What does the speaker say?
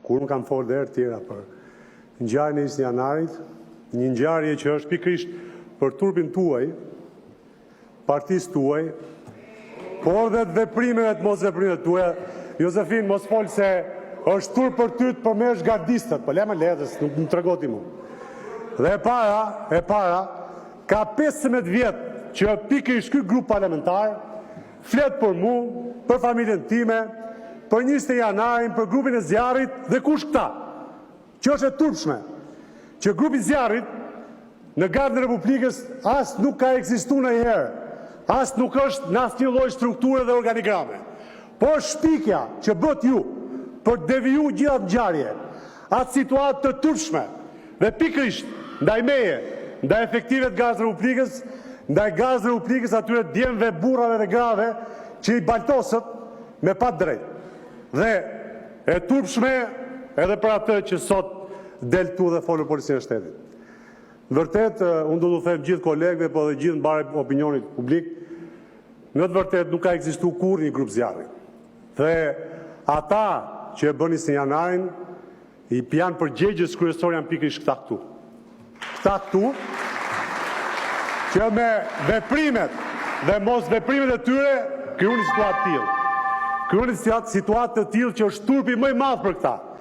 kur unë kam folë dhe herë tjera për ngjarjen e 20 janarit, një ngjarje që është pikërisht për turpin tuaj, partisë tuaj, por dhe të veprimeve të mos veprimeve tuaja. Josefin, mos folë se është turp për ty të përmesh gardistët, po lema letës, nuk më tregoti mu. Dhe e para, ka 15 vjetë që pikërisht ky grup parlamentar flet për mu, për familjen time, për 20 janarin, për grupin e zjarrit, dhe kush këta? Që është e turpshme, që grupi zjarrit në gardën e Republikës as nuk ka ekzistu në herë, as nuk është në asnjë lloj strukture dhe organigrame. Por shpikja që bët ju për deviju gjithat ngjarje, atë situatë të turpshme, dhe pikërisht ndaj meje, ndaj efektive të Gazës Republikës, ndaj Gazës Republikës atyre djemve, burrave dhe grave që i baltosët me pa drejt. Dhe e turpshme edhe për atë që sot del tu dhe folë policinë e shtetit. Në vërtet, unë do të them gjithë kolegëve, po dhe gjithë mbare opinionit publik, në të vërtet nuk ka ekzistu kur një grup zjarri. Dhe ata që e bëni 20 janarin, i janë përgjegjës kryesor janë pikërisht këta këtu. Këta këtu, që me veprimet dhe mos veprimet e tyre, kriju një situatë tillë. Kriju një situatë të tillë që është turpi më i madh për këta.